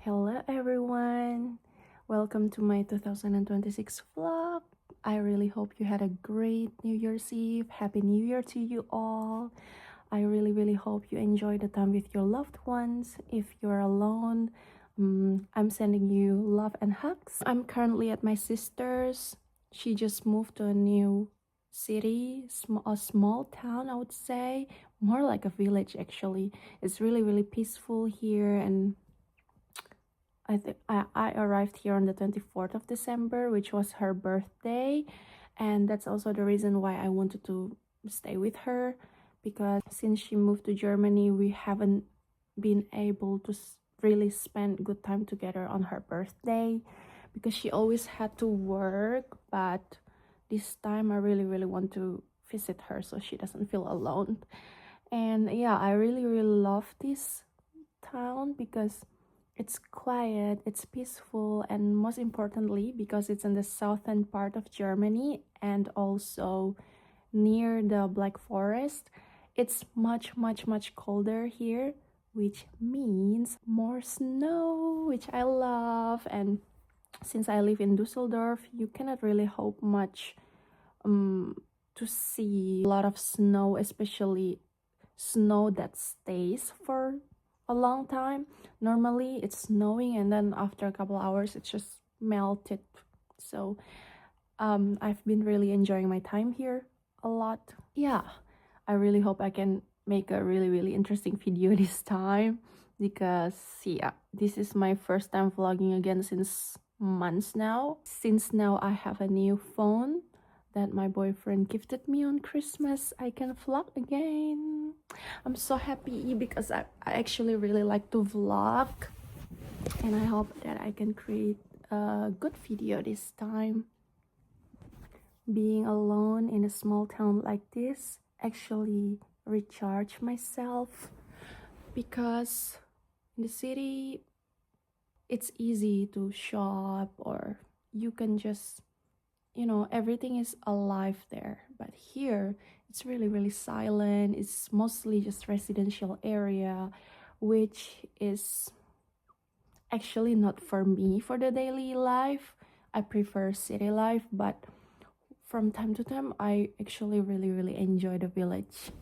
Hello everyone, welcome to my 2026 vlog. I really hope you had a great New Year's Eve. Happy New Year to you all. I really hope you enjoy the time with your loved ones. If you're alone, I'm sending you love and hugs. I'm currently at my sister's. She just moved to a new city, a small town, I would say, more like a village actually. It's really peaceful here, and I arrived here on the 24th of December, which was her birthday, and that's also the reason why I wanted to stay with her, because since she moved to Germany, we haven't been able to really spend good time together on her birthday, because she always had to work. But this time I really want to visit her so she doesn't feel alone. And yeah, I really love this town because it's quiet, it's peaceful, and most importantly, because it's in the southern part of Germany and also near the Black Forest, it's much colder here, which means more snow, which I love. And since I live in Düsseldorf, you cannot really hope much to see a lot of snow, especially snow that stays for a long time. Normally it's snowing and then after a couple hours it's just melted. So I've been really enjoying my time here a lot. Yeah, I really hope I can make a really interesting video this time, because yeah, this is my first time vlogging again since months now. Since now I have a new phone that my boyfriend gifted me on Christmas, I can vlog again. I'm so happy because I actually really like to vlog, and I hope that I can create a good video this time. Being alone in a small town like this actually recharge myself, because in the city it's easy to shop, or you can just, everything is alive there. But here it's really silent. It's mostly just residential area, which is actually not for me for the daily life. I prefer city life, but from time to time I actually really enjoy the village.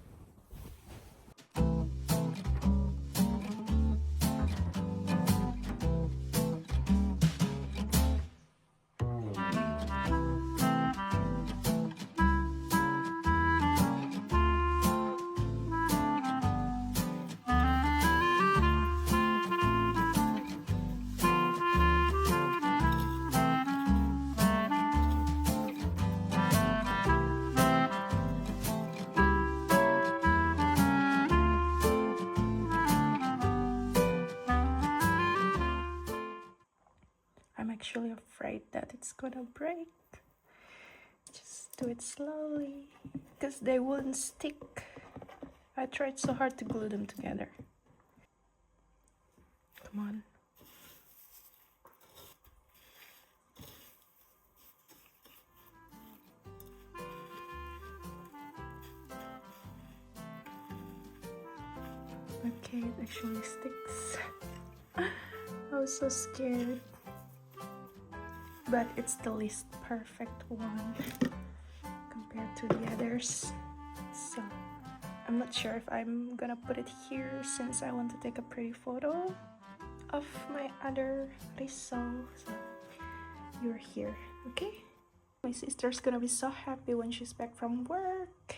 I'm actually afraid that it's gonna break. Just do it slowly, because they wouldn't stick. I tried so hard to glue them together. Come on. Okay, it actually sticks. I was so scared. But it's the least perfect one compared to the others. So I'm not sure if I'm gonna put it here, since I want to take a pretty photo of my other Risol. So you're here, okay? My sister's gonna be so happy when she's back from work.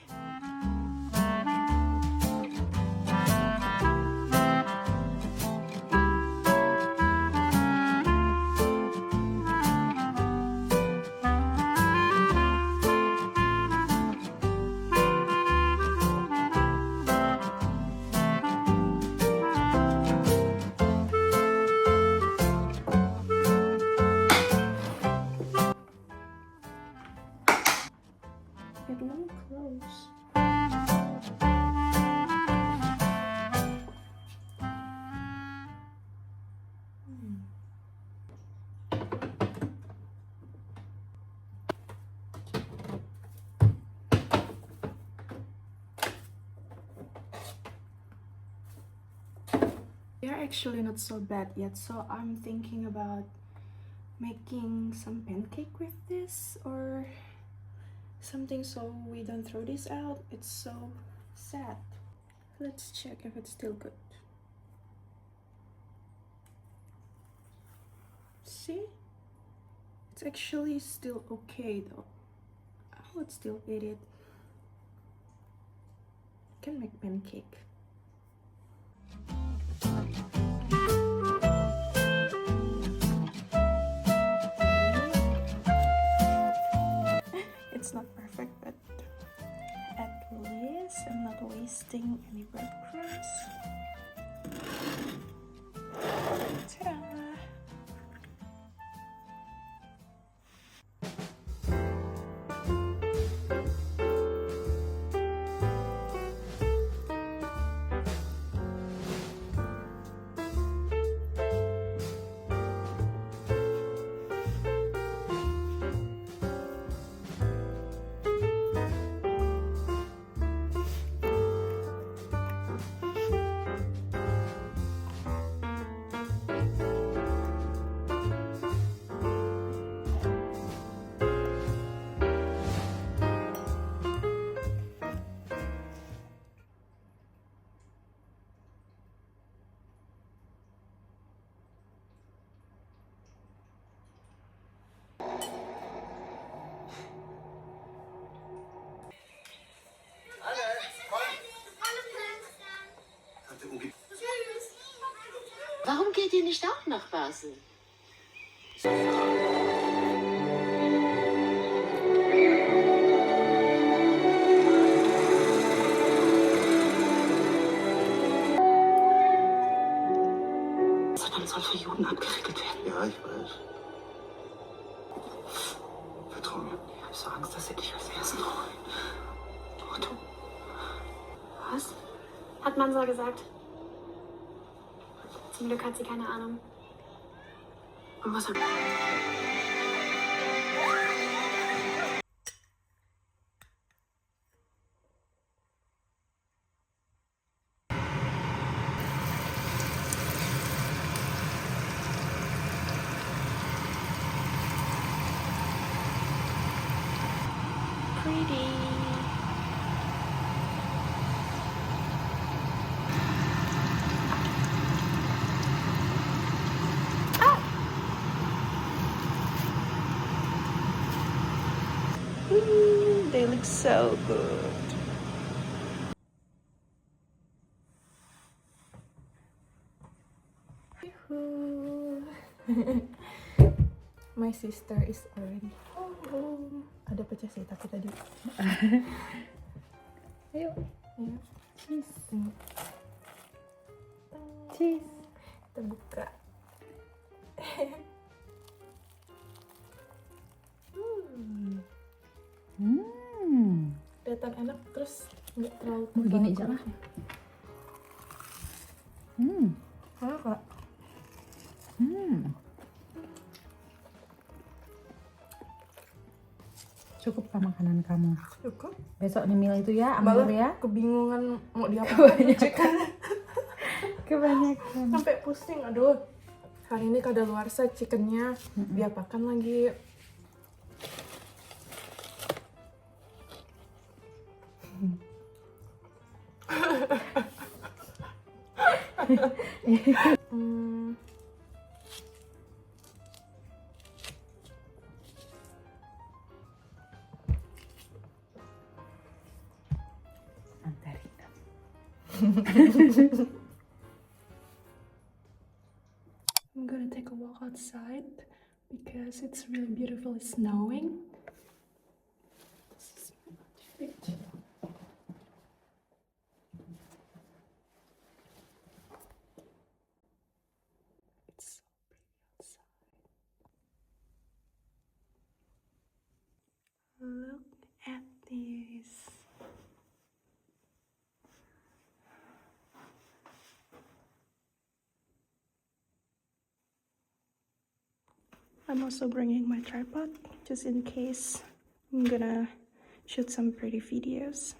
It won't close. They're actually not so bad yet, so I'm thinking about making some pancake with this or something so we don't throw this out. It's so sad. Let's check if it's still good. See? It's actually still okay though. I would still eat it. I can make pancake. It's not perfect, but at least I'm not wasting any breadcrumbs. Ta-da! Warum geht ihr nicht auch nach Basel? Das soll für Juden abgeriegelt werden. Ja, ich weiß. Vertrau mir. Ich habe so Angst, dass sie dich als Ersten holen. Du. Was? Hat Mansa gesagt. Zum Glück hat sie keine Ahnung. Und was hat... Pretty. They look so good. My sister is already home. Ada pecah sih tapi tadi. Ayo, Ayo. cheese. Cheese. Kita buka. Kelihatan enak terus nggak terlalu Begini aja lah. Enak kak. Cukup kah makanan kamu? Cukup. Besok nyemil itu ya, Amor ya. Kebingungan mau diapain. Kebanyakan. Sampai pusing, aduh. Hari ini kadaluarsa chickennya diapakan lagi. Mandarinen. I'm gonna take a walk outside because it's really beautifully snowing. This is my outfit. It's so pretty outside. Look at this. I'm also bringing my tripod just in case I'm gonna shoot some pretty videos.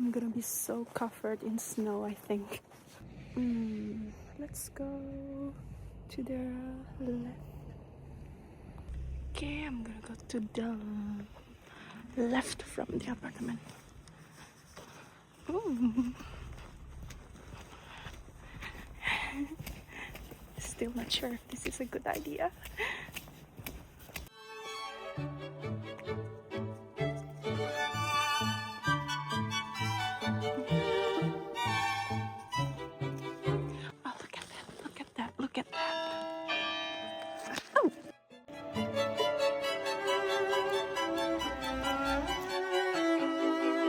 I'm gonna be so covered in snow, I think. Let's go to the left. Okay, I'm gonna go to the left from the apartment. Ooh. Still not sure if this is a good idea. Oh, look at that, look at that, look at that. Oh!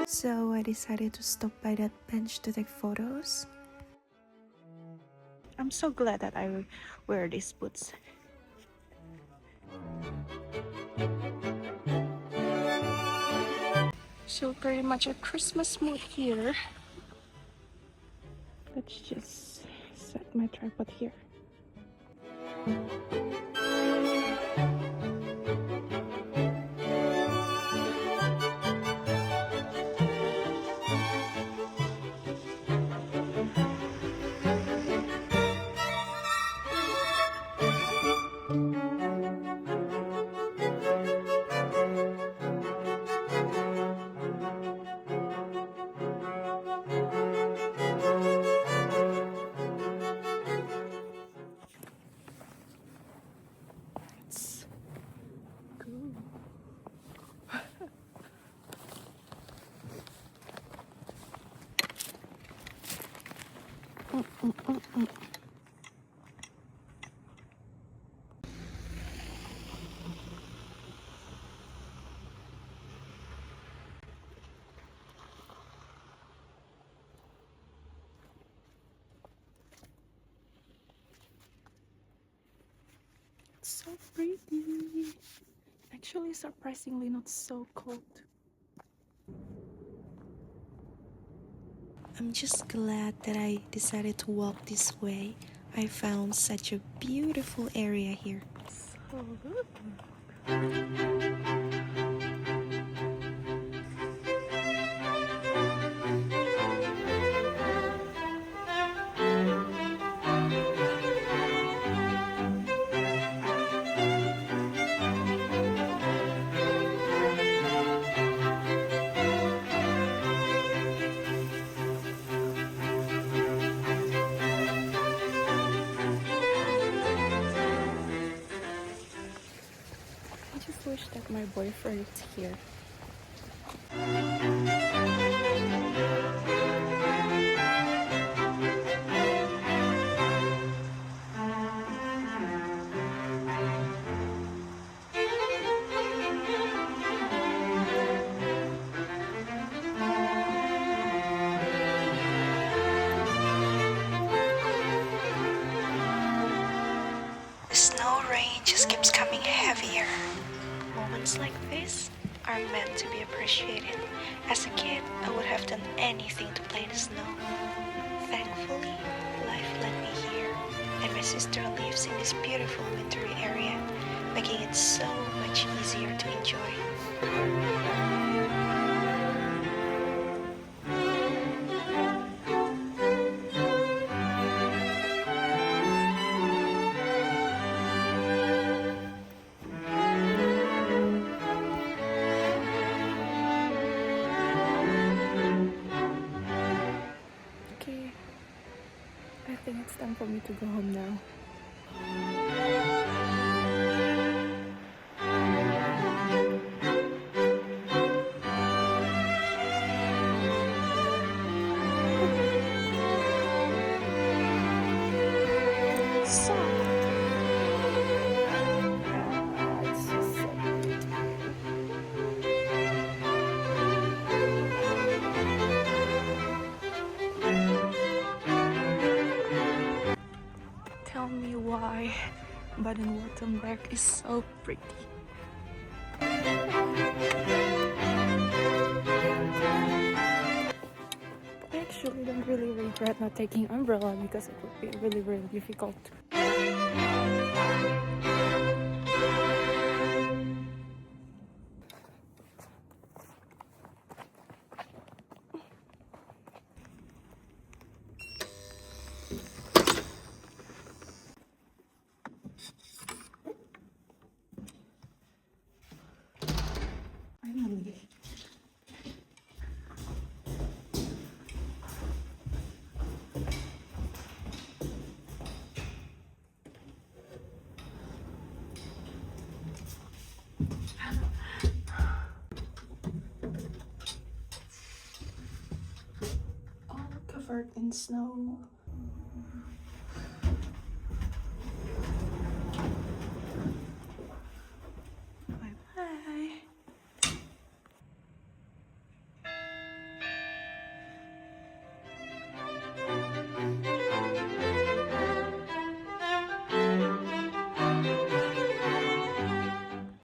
So I decided to stop by that bench to take photos. I'm so glad that I wear these boots. So pretty much a Christmas mood here. Let's just set my tripod here. Let's go. It's so pretty. Actually, surprisingly not so cold. I'm just glad that I decided to walk this way. I found such a beautiful area here. So good. I just wish that my boyfriend is here. The snow rain just keeps coming heavier. Moments like this are meant to be appreciated. As a kid, I would have done anything to play in the snow. Thankfully, life led me here, and my sister lives in this beautiful wintry area, making it so much easier to enjoy. Okay, I think it's time for me to go home now. So, it's just so pretty. Tell me why Baden-Württemberg is so pretty. I actually don't really regret not taking umbrella because it would be really, really difficult. snow.